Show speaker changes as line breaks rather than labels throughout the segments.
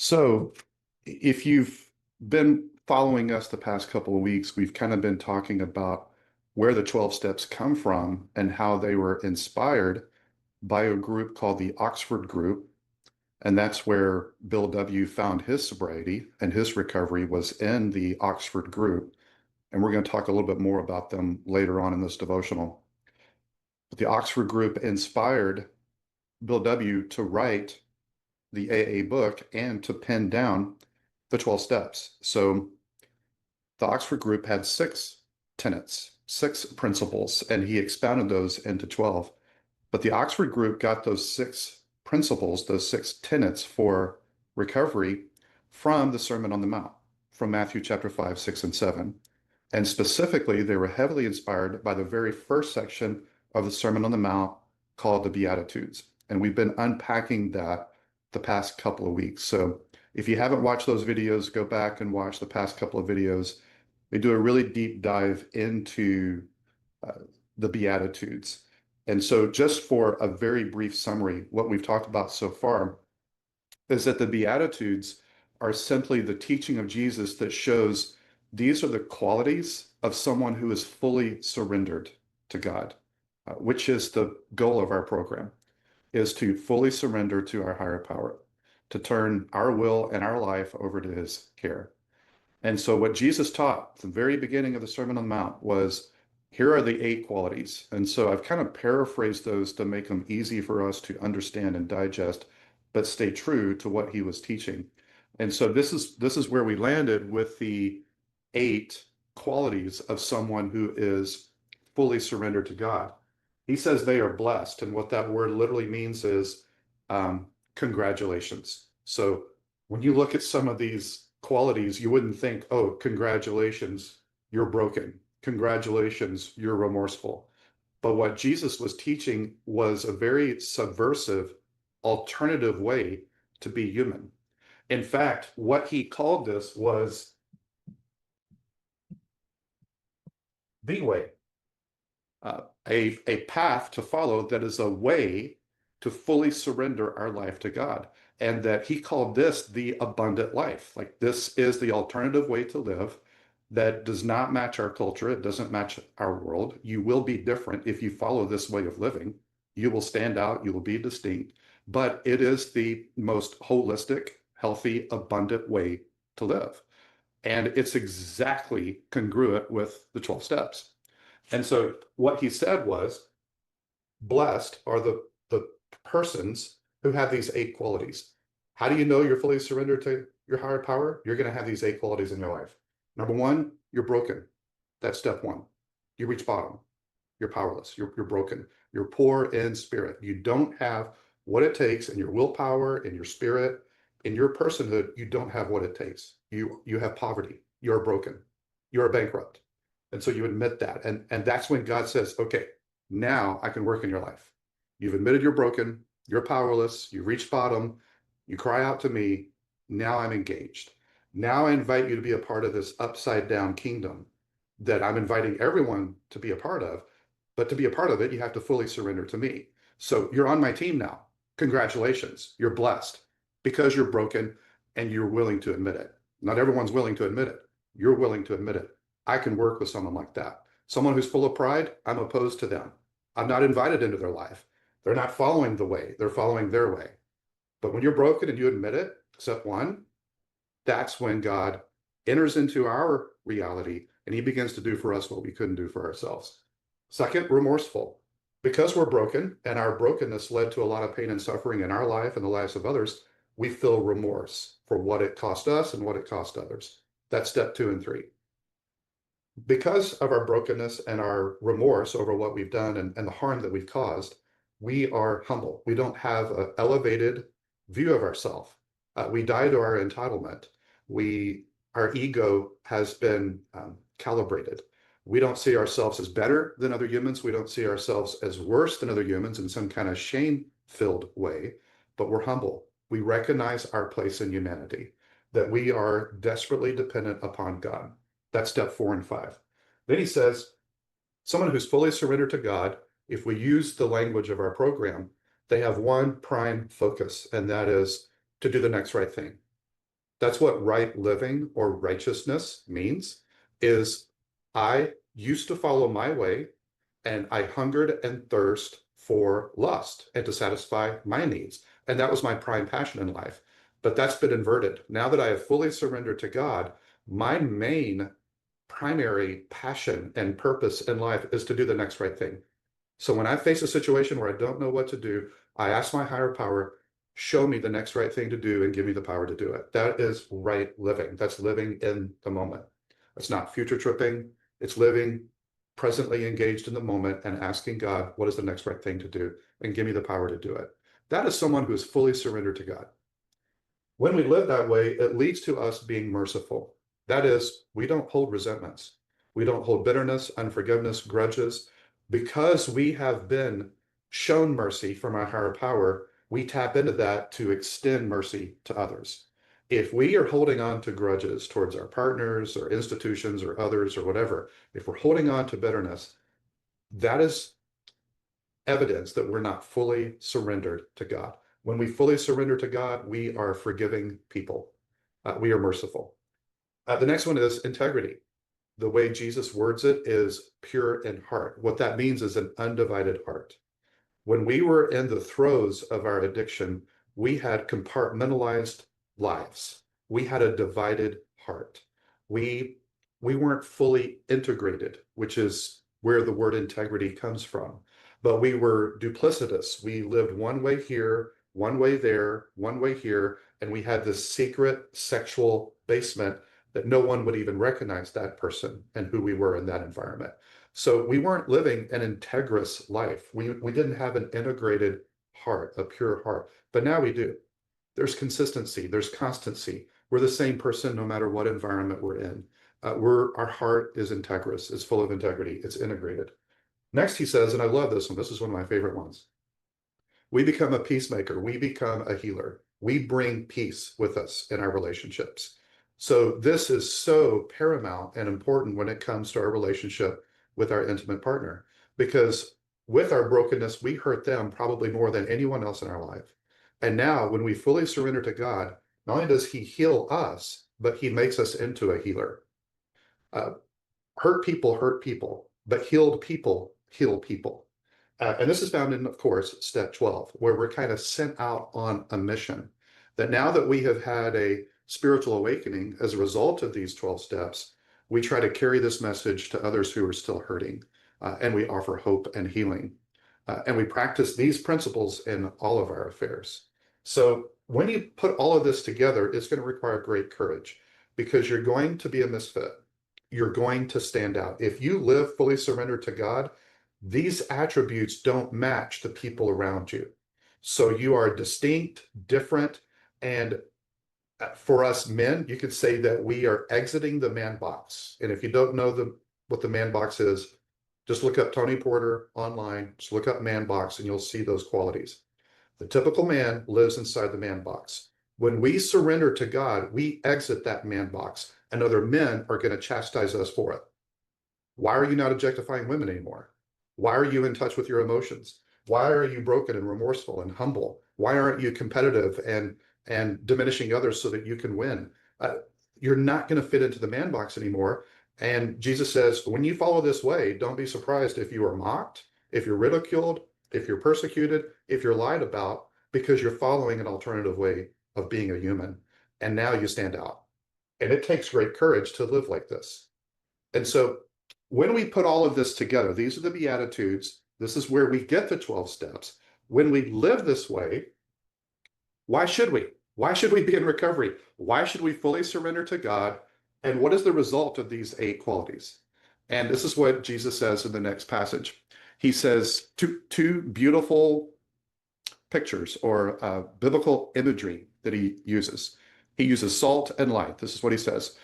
So, if you've been following us the past couple of weeks, we've kind of been talking about where the 12 steps come from and how they were inspired by a group called the Oxford Group. And that's where Bill W. found his sobriety and his recovery was in the Oxford Group. And we're going to talk a little bit more about them later on in this devotional. But the Oxford Group inspired Bill W. to write the AA book and to pen down the 12 steps. So the Oxford Group had six tenets, six principles, and he expounded those into 12. But the Oxford Group got those six principles, those six tenets for recovery from the Sermon on the Mount, from Matthew chapter 5, 6, and 7. And specifically, they were heavily inspired by the very first section of the Sermon on the Mount called the Beatitudes. And we've been unpacking that the past couple of weeks. So if you haven't watched those videos, go back and watch the past couple of videos. They do a really deep dive into uh, the Beatitudes. And so just for a very brief summary, what we've talked about so far is that the Beatitudes are simply the teaching of Jesus that shows these are the qualities of someone who is fully surrendered to God, which is the goal of our program, is to fully surrender to our higher power, to turn our will and our life over to his care. And so what Jesus taught at the very beginning of the Sermon on the Mount was, here are the 8 qualities. And so I've kind of paraphrased those to make them easy for us to understand and digest, but stay true to what he was teaching. And so this is where we landed with the 8 qualities of someone who is fully surrendered to God. He says they are blessed, and what that word literally means is congratulations. So when you look at some of these qualities, you wouldn't think, oh, congratulations, you're broken. Congratulations, you're remorseful. But what Jesus was teaching was a very subversive, alternative way to be human. In fact, what he called this was the way, a path to follow that is a way to fully surrender our life to God. And that he called this the abundant life. Like, this is the alternative way to live that does not match our culture. It doesn't match our world. You will be different if you follow this way of living. You will stand out. You will be distinct. But it is the most holistic, healthy, abundant way to live. And it's exactly congruent with the 12 steps. And so what he said was, blessed are the persons who have these 8 qualities. How do you know you're fully surrendered to your higher power? You're going to have these 8 qualities in your life. Number 1, you're broken. That's step 1. You reach bottom. You're powerless. You're broken. You're poor in spirit. You don't have what it takes in your willpower, in your spirit, in your personhood. You don't have what it takes. You have poverty. You're broken. You're bankrupt. And so you admit that. And that's when God says, okay, now I can work in your life. You've admitted you're broken. You're powerless. You reached bottom. You cry out to me. Now I'm engaged. Now I invite you to be a part of this upside down kingdom that I'm inviting everyone to be a part of. But to be a part of it, you have to fully surrender to me. So you're on my team now. Congratulations. You're blessed because you're broken and you're willing to admit it. Not everyone's willing to admit it. You're willing to admit it. I can work with someone like that. Someone who's full of pride, I'm opposed to them. I'm not invited into their life. They're not following the way. They're following their way. But when you're broken and you admit it, step 1, that's when God enters into our reality and he begins to do for us what we couldn't do for ourselves. Second, remorseful. Because we're broken and our brokenness led to a lot of pain and suffering in our life and the lives of others, we feel remorse for what it cost us and what it cost others. That's step 2 and 3. Because of our brokenness and our remorse over what we've done and the harm that we've caused, we are humble. We don't have an elevated view of ourselves. We die to our entitlement. Our ego has been calibrated. We don't see ourselves as better than other humans. We don't see ourselves as worse than other humans in some kind of shame-filled way, but we're humble. We recognize our place in humanity, that we are desperately dependent upon God. That's step 4 and 5. Then he says, someone who's fully surrendered to God, if we use the language of our program, they have one prime focus, and that is to do the next right thing. That's what right living or righteousness means, is I used to follow my way and I hungered and thirst for lust and to satisfy my needs. And that was my prime passion in life. But that's been inverted. Now that I have fully surrendered to God, my main primary passion and purpose in life is to do the next right thing. So when I face a situation where I don't know what to do, I ask my higher power, show me the next right thing to do and give me the power to do it. That is right living. That's living in the moment. It's not future tripping. It's living presently engaged in the moment and asking God, what is the next right thing to do? And give me the power to do it. That is someone who is fully surrendered to God. When we live that way, it leads to us being merciful. That is, we don't hold resentments. We don't hold bitterness, unforgiveness, grudges. Because we have been shown mercy from our higher power, we tap into that to extend mercy to others. If we are holding on to grudges towards our partners or institutions or others or whatever, if we're holding on to bitterness, that is evidence that we're not fully surrendered to God. When we fully surrender to God, we are forgiving people. We are merciful. The next one is integrity. The way Jesus words it is pure in heart. What that means is an undivided heart. When we were in the throes of our addiction, we had compartmentalized lives. We had a divided heart. We we weren't fully integrated, which is where the word integrity comes from. But we were duplicitous. We lived one way here, one way there, one way here, and we had this secret sexual basement that no one would even recognize that person and who we were in that environment. So we weren't living an integrous life. We didn't have an integrated heart, a pure heart. But now we do. There's consistency, there's constancy. We're the same person no matter what environment we're in. Our heart is integrous, it's full of integrity, it's integrated. Next, he says, and I love this one, this is one of my favorite ones. We become a peacemaker, we become a healer. We bring peace with us in our relationships. So this is so paramount and important when it comes to our relationship with our intimate partner, because with our brokenness, we hurt them probably more than anyone else in our life. And now when we fully surrender to God, not only does he heal us, but he makes us into a healer. Uh, hurt people, but healed people heal people. And this is found in, of course, step 12, where we're kind of sent out on a mission. That now that we have had a spiritual awakening as a result of these 12 steps, we try to carry this message to others who are still hurting, and we offer hope and healing. And we practice these principles in all of our affairs. So when you put all of this together, it's going to require great courage because you're going to be a misfit. You're going to stand out. If you live fully surrendered to God, these attributes don't match the people around you. So you are distinct, different, and for us men, you could say that we are exiting the man box. And if you don't know what the man box is, just look up Tony Porter online, just look up man box, and you'll see those qualities. The typical man lives inside the man box. When we surrender to God, we exit that man box, and other men are going to chastise us for it. Why are you not objectifying women anymore? Why are you in touch with your emotions? Why are you broken and remorseful and humble? Why aren't you competitive and diminishing others so that you can win? You're not going to fit into the man box anymore. And Jesus says, when you follow this way, don't be surprised if you are mocked, if you're ridiculed, if you're persecuted, if you're lied about, because you're following an alternative way of being a human. And now you stand out. And it takes great courage to live like this. And so when we put all of this together, these are the Beatitudes. This is where we get the 12 steps. When we live this way, why should we? Why should we be in recovery? Why should we fully surrender to God? And what is the result of these 8 qualities? And this is what Jesus says in the next passage. He says two beautiful pictures or biblical imagery that he uses. He uses salt and light. This is what he says.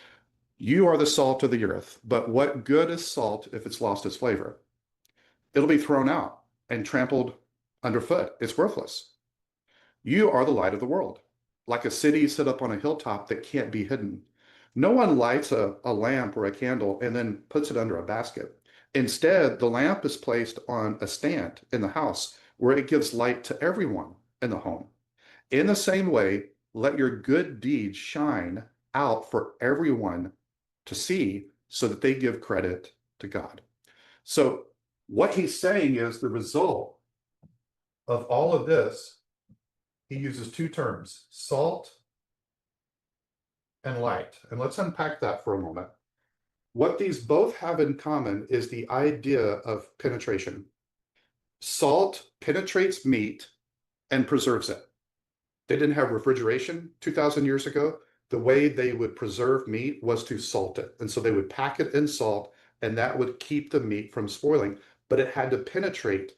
You are the salt of the earth, but what good is salt if it's lost its flavor? It'll be thrown out and trampled underfoot. It's worthless. You are the light of the world, like a city set up on a hilltop that can't be hidden. No one lights a lamp or a candle and then puts it under a basket. Instead, the lamp is placed on a stand in the house where it gives light to everyone in the home. In the same way, let your good deeds shine out for everyone to see so that they give credit to God. So what he's saying is the result of all of this, he uses two terms, salt and light. And let's unpack that for a moment. What these both have in common is the idea of penetration. Salt penetrates meat and preserves it. They didn't have refrigeration 2,000 years ago. The way they would preserve meat was to salt it. And so they would pack it in salt, and that would keep the meat from spoiling. But it had to penetrate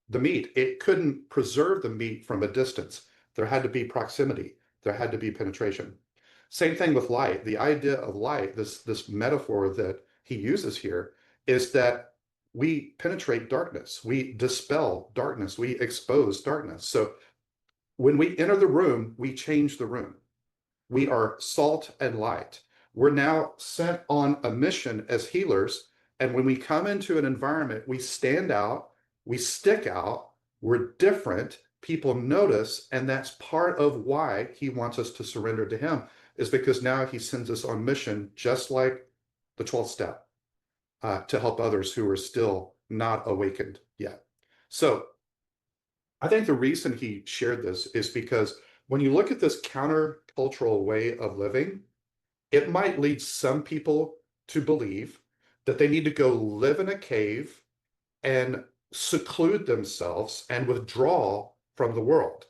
the meat. It couldn't preserve the meat from a distance. There had to be proximity. There had to be penetration. Same thing with light. The idea of light, this metaphor that he uses here, is that we penetrate darkness. We dispel darkness. We expose darkness. So when we enter the room, we change the room. We are salt and light. We're now sent on a mission as healers. And when we come into an environment, we stand out, we stick out, we're different, people notice. And that's part of why he wants us to surrender to him, is because now he sends us on mission, just like the 12th step, to help others who are still not awakened yet. So I think the reason he shared this is because when you look at this countercultural way of living, it might lead some people to believe that they need to go live in a cave and seclude themselves and withdraw from the world.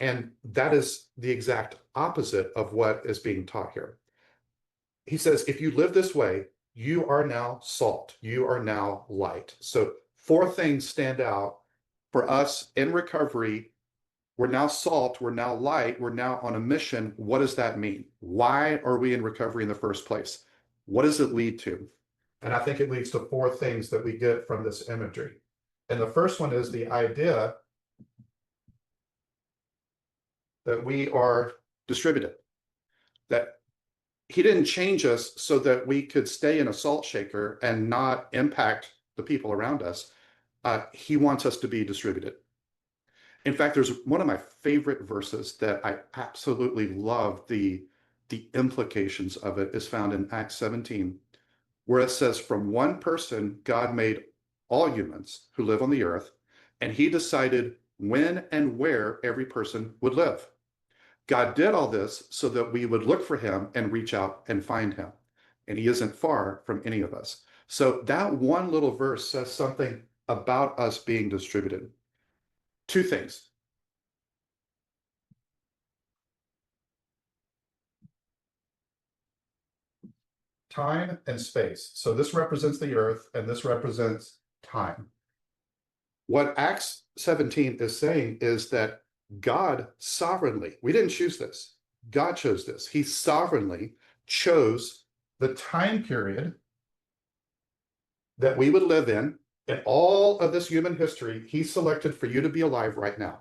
And that is the exact opposite of what is being taught here. He says, if you live this way, you are now salt, you are now light. So 4 things stand out for us in recovery. We're now salt, we're now light, we're now on a mission. What does that mean? Why are we in recovery in the first place? What does it lead to? And I think it leads to 4 things that we get from this imagery. And the first one is the idea that we are distributed, that he didn't change us so that we could stay in a salt shaker and not impact the people around us. He wants us to be distributed. In fact, there's one of my favorite verses that I absolutely love. The implications of it is found in Acts 17, where it says, from one person, God made all humans who live on the earth, and he decided when and where every person would live. God did all this so that we would look for him and reach out and find him. And he isn't far from any of us. So that one little verse says something about us being distributed. 2 things. Time and space. So this represents the earth and this represents time. What Acts 17 is saying is that God sovereignly, we didn't choose this, God chose this. He sovereignly chose the time period that we would live in all of this human history. He selected for you to be alive right now.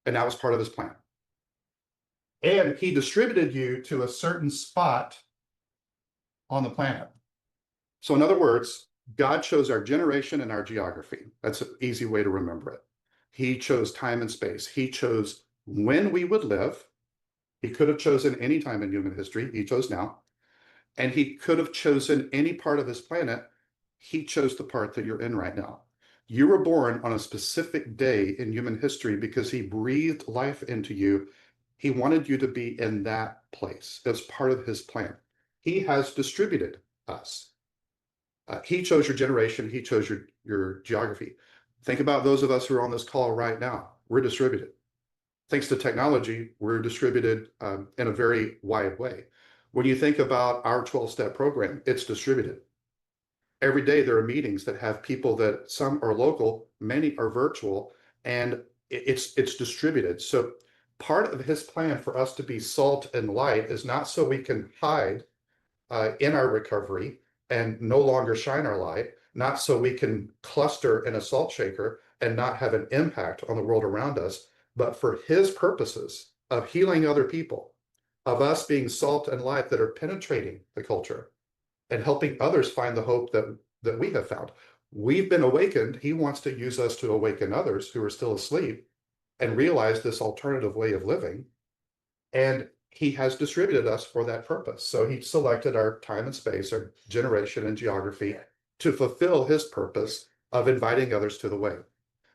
And that was part of his plan. And he distributed you to a certain spot on the planet. So in other words, God chose our generation and our geography. That's an easy way to remember it. He chose time and space. He chose when we would live. He could have chosen any time in human history. He chose now. And he could have chosen any part of this planet. He chose the part that you're in right now. You were born on a specific day in human history because he breathed life into you. He wanted you to be in that place. That's part of his plan. He has distributed us. He chose your generation. He chose your geography. Think about those of us who are on this call right now. We're distributed. Thanks to technology, we're distributed in a very wide way. When you think about our 12-step program, it's distributed. Every day there are meetings that have people that some are local, many are virtual, and it's distributed. So part of his plan for us to be salt and light is not so we can hide in our recovery and no longer shine our light, not so we can cluster in a salt shaker and not have an impact on the world around us, but for his purposes of healing other people, of us being salt and light that are penetrating the culture and helping others find the hope that we have found. We've been awakened. He wants to use us to awaken others who are still asleep and realize this alternative way of living. And he has distributed us for that purpose. So he selected our time and space, our generation and geography to fulfill his purpose of inviting others to the way.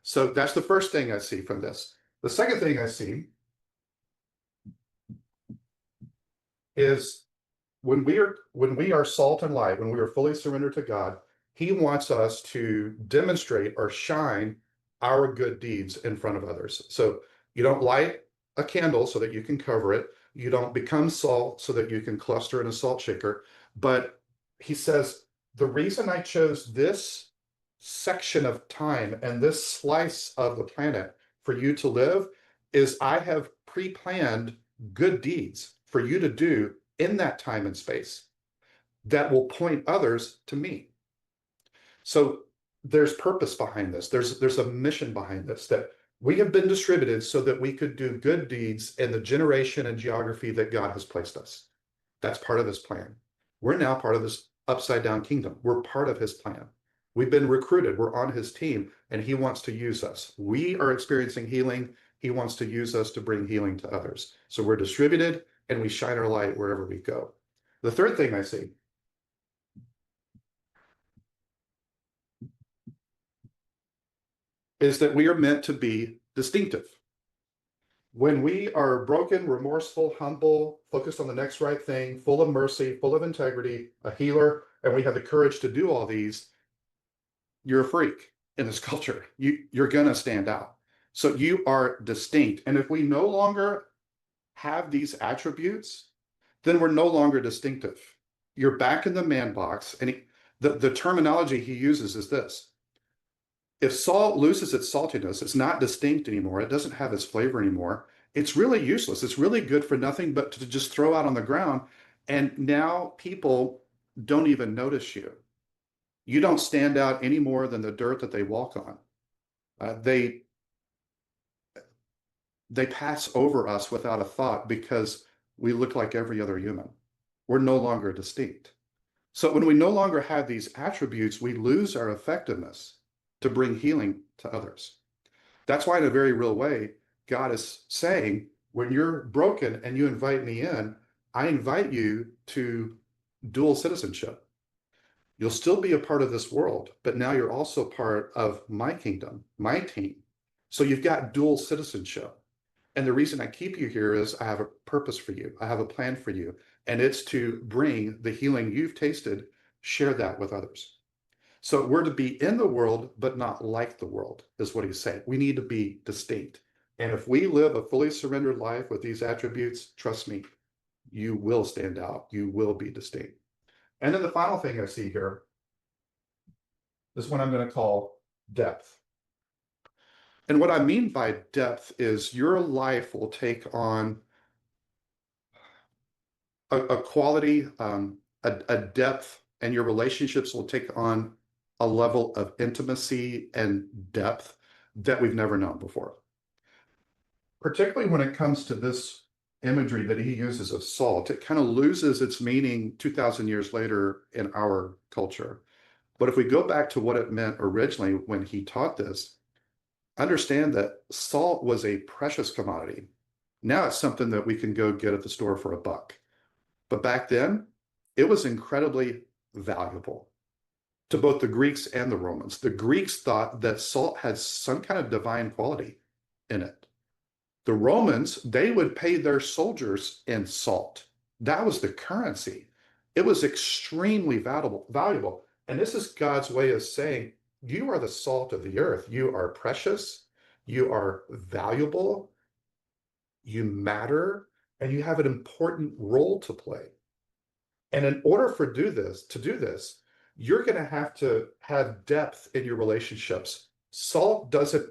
So that's the first thing I see from this. The second thing I see is when we are salt and light, when we are fully surrendered to God, he wants us to demonstrate or shine our good deeds in front of others. So you don't light a candle so that you can cover it. You don't become salt so that you can cluster in a salt shaker. But he says, the reason I chose this section of time and this slice of the planet for you to live is I have pre-planned good deeds for you to do in that time and space that will point others to me. So there's purpose behind this. There's a mission behind this, that we have been distributed so that we could do good deeds in the generation and geography that God has placed us. That's part of his plan. We're now part of this upside down kingdom. We're part of his plan. We've been recruited. We're on his team, and he wants to use us. We are experiencing healing. He wants to use us to bring healing to others. So we're distributed, and we shine our light wherever we go. The third thing I see is that we are meant to be distinctive. When we are broken, remorseful, humble, focused on the next right thing, full of mercy, full of integrity, a healer, and we have the courage to do all these, you're a freak in this culture. You're going to stand out. So you are distinct. And if we no longer have these attributes, then we're no longer distinctive. You're back in the man box. And the terminology he uses is this: if salt loses its saltiness, it's not distinct anymore. It doesn't have its flavor anymore. It's really useless. It's really good for nothing but to just throw out on the ground. And now people don't even notice you. You don't stand out any more than the dirt that they walk on. They pass over us without a thought because we look like every other human. We're no longer distinct. So when we no longer have these attributes, we lose our effectiveness to bring healing to others. That's why, in a very real way, God is saying, when you're broken and you invite me in, I invite you to dual citizenship. You'll still be a part of this world, but now you're also part of my kingdom, my team. So you've got dual citizenship. And the reason I keep you here is I have a purpose for you. I have a plan for you. And it's to bring the healing you've tasted, share that with others. So we're to be in the world, but not like the world, is what he's saying. We need to be distinct. And if we live a fully surrendered life with these attributes, trust me, you will stand out. You will be distinct. And then the final thing I see here is what I'm going to call depth. And what I mean by depth is your life will take on a quality, a depth, and your relationships will take on a level of intimacy and depth that we've never known before. Particularly when it comes to this imagery that he uses of salt, it kind of loses its meaning 2,000 years later in our culture. But if we go back to what it meant originally when he taught this, understand that salt was a precious commodity. Now it's something that we can go get at the store for $1. But back then, it was incredibly valuable to both the Greeks and the Romans. The Greeks thought that salt had some kind of divine quality in it. The Romans, they would pay their soldiers in salt. That was the currency. It was extremely valuable. And this is God's way of saying, you are the salt of the earth. You are precious. You are valuable. You matter. And you have an important role to play. And in order to do this, you're going to have depth in your relationships. Salt doesn't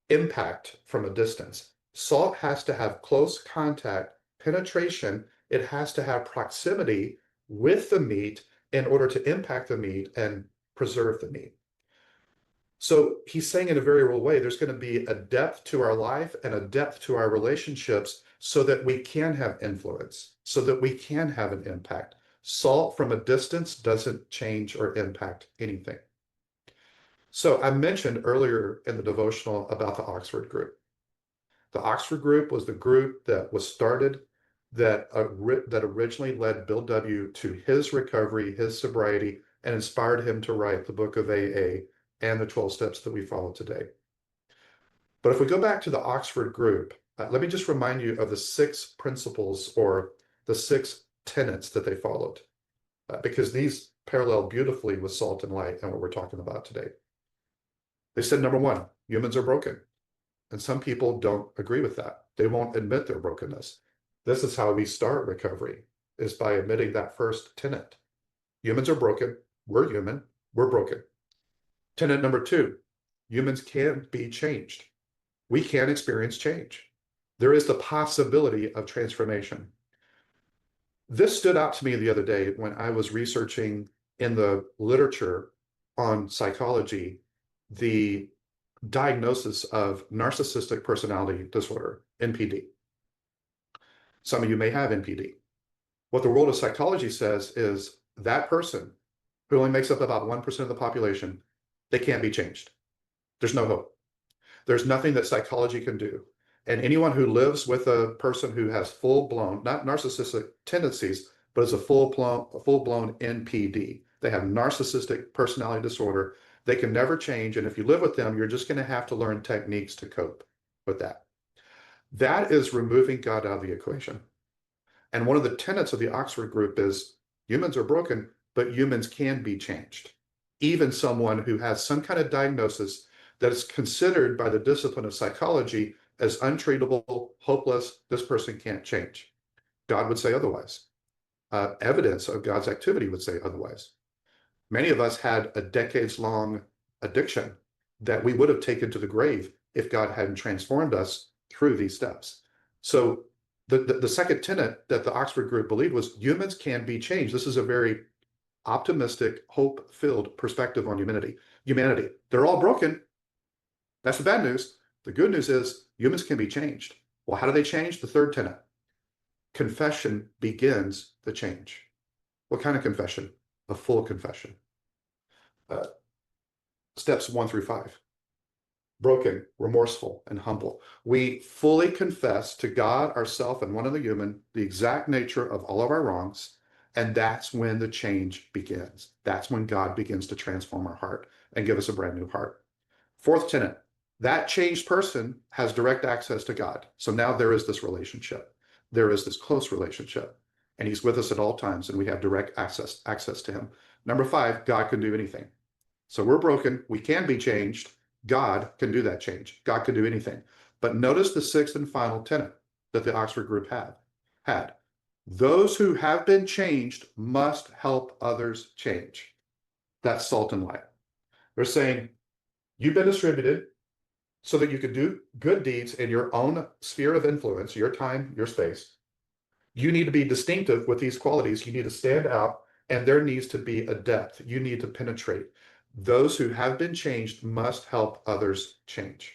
impact from a distance. Salt has to have close contact, penetration. It has to have proximity with the meat in order to impact the meat and preserve the meat. So he's saying in a very real way, there's going to be a depth to our life and a depth to our relationships so that we can have influence, so that we can have an impact. Salt from a distance doesn't change or impact anything. So I mentioned earlier in the devotional about the Oxford group. The Oxford group was the group that was started that originally led Bill W. to his recovery, his sobriety, and inspired him to write the book of AA and the 12 steps that we follow today. But if we go back to the Oxford group, let me just remind you of the 6 principles or the 6 tenets that they followed, because these parallel beautifully with salt and light and what we're talking about today. They said, number 1, humans are broken. And some people don't agree with that. They won't admit their brokenness. This is how we start recovery, is by admitting that first tenet. Humans are broken. We're human. We're broken. Tenet number 2, humans can be changed. We can experience change. There is the possibility of transformation. This stood out to me the other day when I was researching in the literature on psychology the diagnosis of narcissistic personality disorder, NPD. Some of you may have NPD. What the world of psychology says is that person, who only makes up about 1% of the population, they can't be changed. There's no hope. There's nothing that psychology can do. And anyone who lives with a person who has full-blown, not narcissistic tendencies, but is a full-blown NPD, they have narcissistic personality disorder, they can never change. And if you live with them, you're just going to have to learn techniques to cope with that. That is removing God out of the equation. And one of the tenets of the Oxford group is humans are broken, but humans can be changed. Even someone who has some kind of diagnosis that is considered by the discipline of psychology as untreatable, hopeless, this person can't change. God would say otherwise. Evidence of God's activity would say otherwise. Many of us had a decades-long addiction that we would have taken to the grave if God hadn't transformed us through these steps. So the second tenet that the Oxford group believed was humans can be changed. This is a very optimistic, hope-filled perspective on humanity. They're all broken. That's the bad news. The good news is humans can be changed. Well, how do they change? The third tenet. Confession begins the change. What kind of confession? A full confession. Steps 1 through 5. Broken, remorseful, and humble. We fully confess to God, ourself, and one other human the exact nature of all of our wrongs, and that's when the change begins. That's when God begins to transform our heart and give us a brand new heart. Fourth tenet, that changed person has direct access to God. So now there is this relationship. There is this close relationship, and he's with us at all times, and we have direct access to him. Number 5, God can do anything. So we're broken. We can be changed. God can do that change. God can do anything. But notice the 6th and final tenet that the Oxford group had. Those who have been changed must help others change. That's salt and light. They're saying, you've been distributed so that you can do good deeds in your own sphere of influence, your time, your space. You need to be distinctive with these qualities. You need to stand out, and there needs to be a depth. You need to penetrate. Those who have been changed must help others change.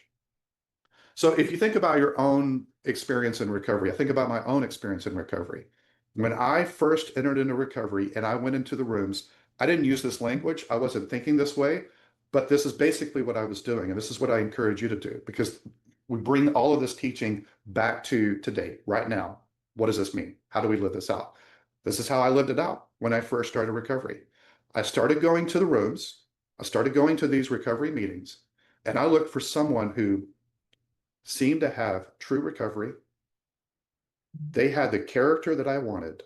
So if you think about your own experience in recovery, I think about my own experience in recovery. When I first entered into recovery and I went into the rooms, I didn't use this language. I wasn't thinking this way, but this is basically what I was doing. And this is what I encourage you to do, because we bring all of this teaching back to today, right now. What does this mean? How do we live this out? This is how I lived it out when I first started recovery. I started going to the rooms. I started going to these recovery meetings, and I looked for someone who seemed to have true recovery. They had the character that I wanted.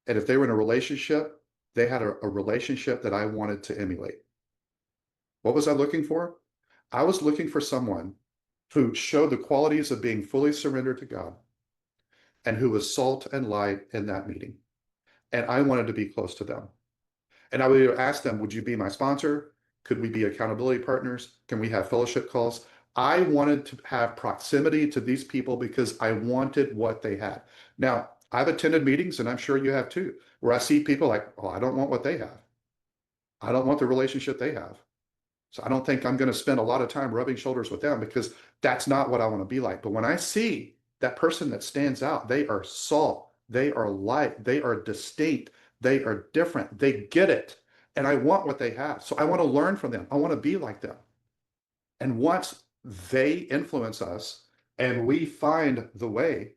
And if they were in a relationship, they had a relationship that I wanted to emulate. What was I looking for? I was looking for someone who showed the qualities of being fully surrendered to God and who was salt and light in that meeting. And I wanted to be close to them. And I would ask them, would you be my sponsor? Could we be accountability partners? Can we have fellowship calls? I wanted to have proximity to these people because I wanted what they had. Now, I've attended meetings, and I'm sure you have too, where I see people like, oh, I don't want what they have. I don't want the relationship they have. So I don't think I'm going to spend a lot of time rubbing shoulders with them, because that's not what I want to be like. But when I see that person that stands out, they are salt, they are light, they are distinct, they are different, they get it. And I want what they have. So I want to learn from them. I want to be like them. And once they influence us and we find the way,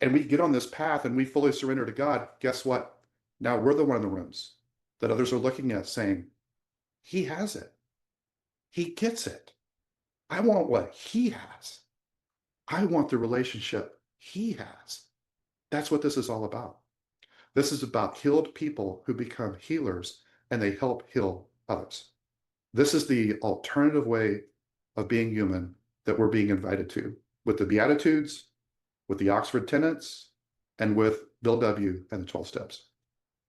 and we get on this path and we fully surrender to God, guess what? Now we're the one in the rooms that others are looking at saying, he has it. He gets it. I want what he has. I want the relationship he has. That's what this is all about. This is about healed people who become healers and they help heal others. This is the alternative way of being human that we're being invited to with the Beatitudes, with the Oxford Tenets, and with Bill W. and the 12 Steps.